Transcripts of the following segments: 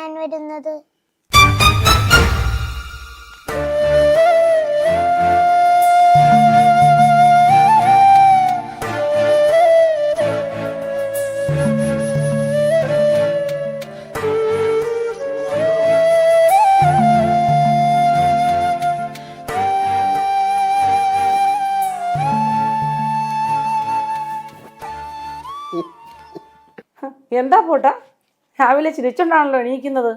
കാണാൻ വരുന്നത്? എന്താ പോട്ടാ രാവിലെ ചിരിച്ചോണ്ടാണല്ലോ എണീക്കുന്നത്?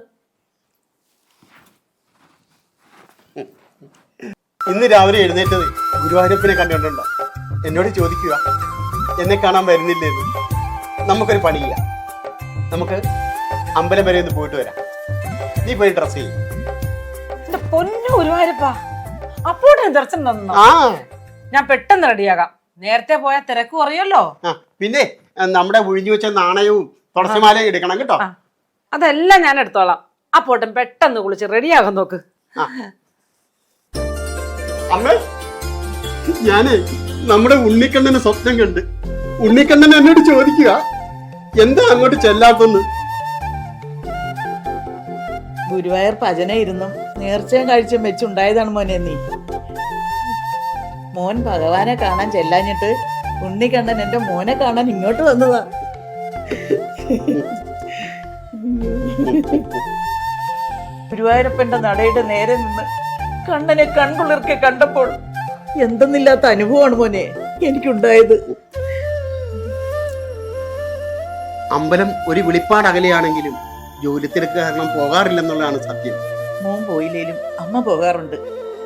ഇന്ന് രാവിലെ എഴുന്നേറ്റത് ഗുരുവായൂരപ്പനെ കണ്ടിട്ടുണ്ടോ? എന്നോട് ചോദിക്കുക എന്നെ കാണാൻ വരുന്നില്ലേന്ന്. നമുക്കൊരു പണിയില്ല, നമുക്ക് അമ്പലം വരെ ഒന്ന് പോയിട്ട് വരാം. നീ പോയി ഡ്രസ് ചെയ്യും. എന്റെ പൊന്നു ഗുരുവായൂരപ്പാ, അപ്പോഴേ ദർശനം തന്നോ? ഞാൻ പെട്ടെന്ന് റെഡിയാകാം. നേരത്തെ പോയാൽ തിരക്ക് കുറയല്ലോ. പിന്നെ നമ്മുടെ ഒഴിഞ്ഞു വെച്ച നാണയവും തുളസിമാലയും എടുക്കണം കേട്ടോ. അതെല്ലാം ഞാൻ എടുത്തോളാം. അപ്പോട്ടും പെട്ടെന്ന് കുളിച്ച് റെഡിയാകാൻ നോക്ക്. അമ്മേ, ഞാനേ നമ്മുടെ ഉണ്ണിക്കണ്ണനെ സ്വപ്നം കണ്ട് ഉണ്ണിക്കണ്ണൻ എന്നോട് ചോദിക്കുക എന്താ അങ്ങോട്ട് ചെല്ലാത്തെന്ന്. ഗുരുവായൂർ ഭജന ഇരുന്നും നേർച്ചയും കാഴ്ചയും വെച്ചുണ്ടായതാണ് മോനെ നീ. മോൻ ഭഗവാനെ കാണാൻ ചെല്ലാഞ്ഞിട്ട് ഉണ്ണിക്കണ്ണൻ എന്റെ മോനെ കാണാൻ ഇങ്ങോട്ട് വന്നതാ. ഗുരുവായൂരപ്പന്റെ നടയുടെ നേരെ നിന്ന് കണ്ണനെ കൺകുളിർക്കെ കണ്ടപ്പോൾ എന്തെന്നില്ലാത്ത അനുഭവമാണ് മോനെ എനിക്കുണ്ടായത്. അമ്പലം ഒരു വിളിപ്പാട് അകലെയാണെങ്കിലും ജോലി തിരക്ക് കാരണം പോകാറില്ലെന്നുള്ളതാണ് സത്യം. മോൻ പോയില്ലേലും അമ്മ പോകാറുണ്ട്.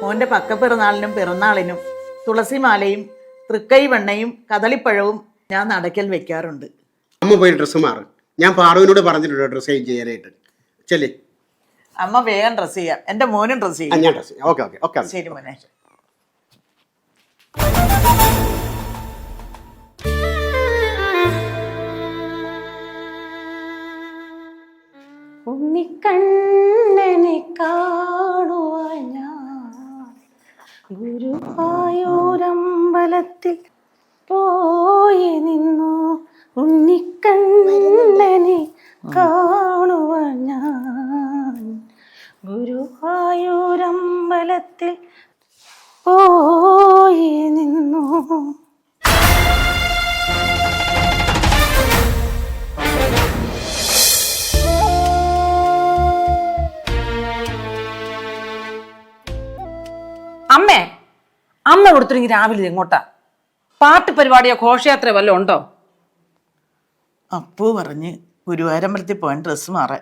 മോന്റെ പക്കപ്പിറന്നാളിനും പിറന്നാളിനും തുളസിമാലയും തൃക്കൈ വെണ്ണയും കദളിപ്പഴവും ഞാൻ നടക്കൽ വെക്കാറുണ്ട്. അമ്മ പോയി ഡ്രസ്സ് മാറും. ഞാൻ പാറുവിനോട് പറഞ്ഞിട്ടുണ്ട് ഡ്രസ്സ് ചേഞ്ച് ചെയ്യാനായിട്ട്. ചെല്ലേ അമ്മ വേഗം ഡ്രസ് ചെയ്യാം. എന്റെ മോനും ഡ്രസ് ചെയ്യാം. ഞാൻ ഡ്രസ് ചെയ്യാം. ഓക്കെ ഓക്കെ ഓക്കെ ശരി മോനെ. ഉണ്ണിക്കണ്ണനെ കാണുവാൻ ഞാൻ ഗുരുവായൂരമ്പലത്തിൽ പോയി നിന്നു. ഉണ്ണിക്കണ്ണനെ കാണുവാൻ ഞാൻ ഗുരുവായൂരമ്പലത്തിൽ പോയി നിന്നു. അമ്മേ, അമ്മ കൊടുത്തിരുന്നെങ്കിൽ രാവിലെ എങ്ങോട്ടാ? പാട്ട് പരിപാടിയോ ഘോഷയാത്ര വല്ലതും ഉണ്ടോ? അപ്പു പറഞ്ഞ് ഗുരുവായൂരമ്പലത്തിൽ പോകാൻ ഡ്രസ്സ് മാറാൻ.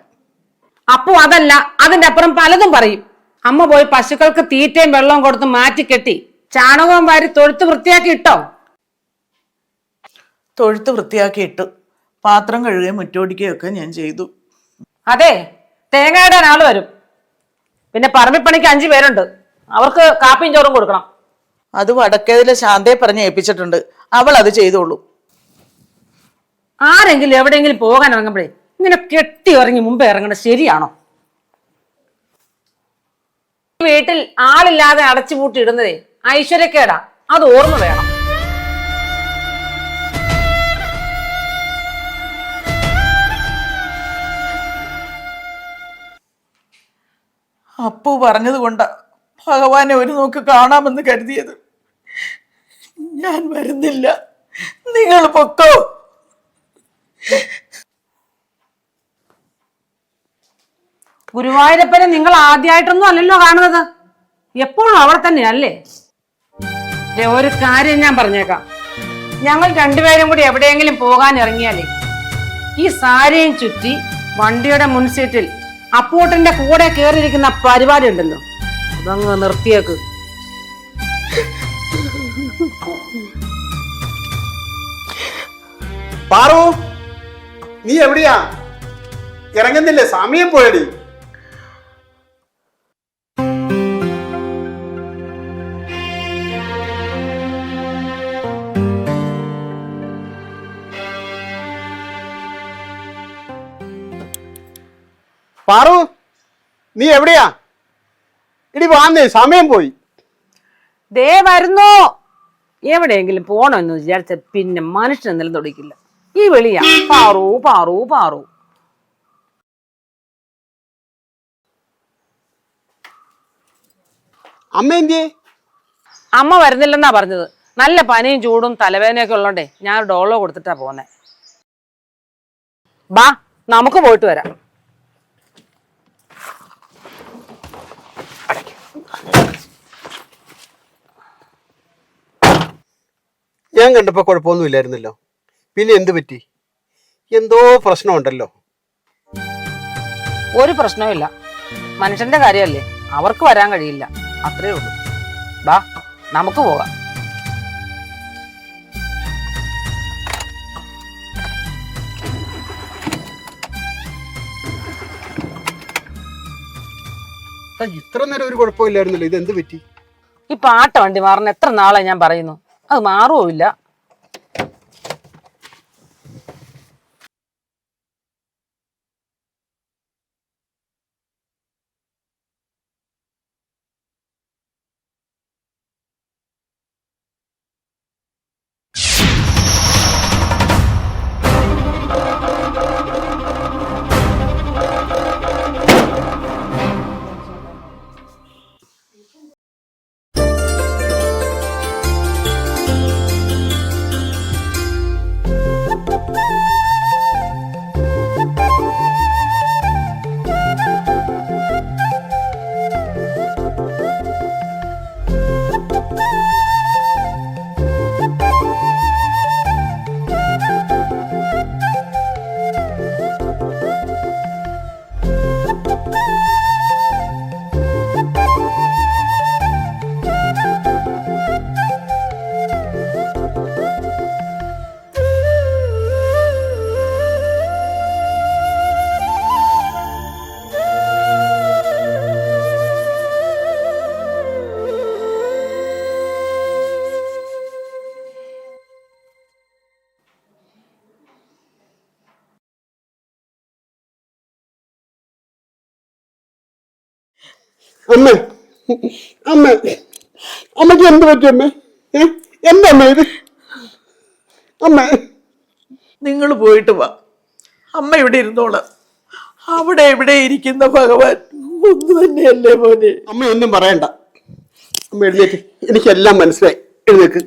അപ്പോ അതല്ല, അതിന്റെ അപ്പുറം പലതും പറയും. അമ്മ പോയി പശുക്കൾക്ക് തീറ്റയും വെള്ളവും കൊടുത്ത് മാറ്റിക്കെട്ടി ചാണകവും വാരി തൊഴുത്ത് വൃത്തിയാക്കി ഇട്ടോ? തൊഴുത്ത് വൃത്തിയാക്കി ഇട്ടു. പാത്രം കഴുകുകയും മുറ്റോടിക്കുകയും ഒക്കെ ഞാൻ ചെയ്തു. അതെ, തേങ്ങ ഇടാൻ ആള് വരും. പിന്നെ പറമ്പിപ്പണിക്ക് 5 പേരുണ്ട്. അവർക്ക് കാപ്പിയും ചോറും കൊടുക്കണം. അത് വടക്കേതിലെ ശാന്തയെ പറഞ്ഞ് ഏൽപ്പിച്ചിട്ടുണ്ട്. അവൾ അത് ചെയ്തോളൂ. ആരെങ്കിലും എവിടെയെങ്കിലും പോകാൻ ഇറങ്ങുമ്പോഴേ ഇങ്ങനെ കെട്ടി ഇറങ്ങി മുമ്പേ ഇറങ്ങണത് ശരിയാണോ? വീട്ടിൽ ആളില്ലാതെ അടച്ചുപൂട്ടി ഇടുന്നതേ ഐശ്വര്യക്കേടാ. അത് ഓർമ്മ വേണം. അപ്പു പറഞ്ഞത് കൊണ്ടാ ഭഗവാനെ ഒരു നോക്ക് കാണാമെന്ന് കരുതിയത്. ഞാൻ വരുന്നില്ല, നിങ്ങൾ പൊക്കോ. ഗുരുവായൂരപ്പനെ നിങ്ങൾ ആദ്യമായിട്ടൊന്നും അല്ലല്ലോ കാണുന്നത്. എപ്പോഴും അവിടെ തന്നെയല്ലേ? ഒരു കാര്യം ഞാൻ പറഞ്ഞേക്കാം. ഞങ്ങൾ 2 പേരും കൂടി എവിടെയെങ്കിലും പോകാൻ ഇറങ്ങിയാലേ ഈ സാരിയും ചുറ്റി വണ്ടിയുടെ മുൻസീറ്റിൽ അപ്പൂട്ടന്റെ കൂടെ കയറിയിരിക്കുന്ന പരിപാടി ഉണ്ടല്ലോ, അതങ്ങ് നിർത്തിയേക്ക്. പാറു, നീ എവിടെയാ? ഇറങ്ങുന്നില്ലേ? സമയം പോയടി. പാറു, നീ എവിടെയാ? ഇടി വാന്നേ, സമയം പോയി. ദേ വരുന്നോ. എവിടെയെങ്കിലും പോണമെന്ന് വിചാരിച്ച പിന്നെ മനുഷ്യനെ നിലം തൊടിക്കില്ല. ഈ വിളിയാ പാറു പാറു പാറു. അമ്മ എന്തിയേ? അമ്മ വരുന്നില്ലെന്നാ പറഞ്ഞത്. നല്ല പനിയും ചൂടും തലവേദനയൊക്കെ ഉള്ളോണ്ടേ ഞാൻ ഡോളോ കൊടുത്തിട്ടാ പോന്നെ. ബാ നമുക്ക് പോയിട്ട് വരാം. ഞാൻ കണ്ടപ്പോ കുഴപ്പമൊന്നുമില്ലായിരുന്നല്ലോ, പിന്നെ എന്ത് പറ്റി? എന്തോ പ്രശ്നമുണ്ടല്ലോ. ഒരു പ്രശ്നവുമില്ല, മനുഷ്യന്റെ കാര്യമല്ലേ, അവർക്ക് വരാൻ കഴിയില്ല, അത്രേ ഉള്ളൂ. ബാ നമുക്ക് പോകാം. ഇത്ര നേരം ഒരു കുഴപ്പമില്ലായിരുന്നല്ലോ, ഇത് എന്ത് പറ്റി? ഈ പാട്ട വണ്ടി മാറുന്ന എത്ര നാളെ ഞാൻ പറയുന്നു, അത് മാറുമില്ല. അമ്മ അമ്മ അമ്മയ്ക്ക് എന്ത് പറ്റി അമ്മ? എന്താ അമ്മ ഇത്? അമ്മ നിങ്ങൾ പോയിട്ട് വാ, അമ്മ ഇവിടെ ഇരുന്നോളാം. അവിടെ എവിടെ ഇരിക്കുന്ന ഭഗവാൻ ഒന്ന് തന്നെയല്ലേ മോനെ. അമ്മ ഒന്നും പറയണ്ട, അമ്മ എഴുന്നേക്ക്, എനിക്കെല്ലാം മനസ്സിലായി. എഴുന്നേക്ക്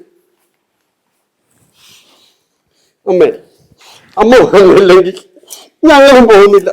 അമ്മ. അമ്മ ഒന്നുമില്ലെങ്കിൽ ഞങ്ങളും പോകുന്നില്ല.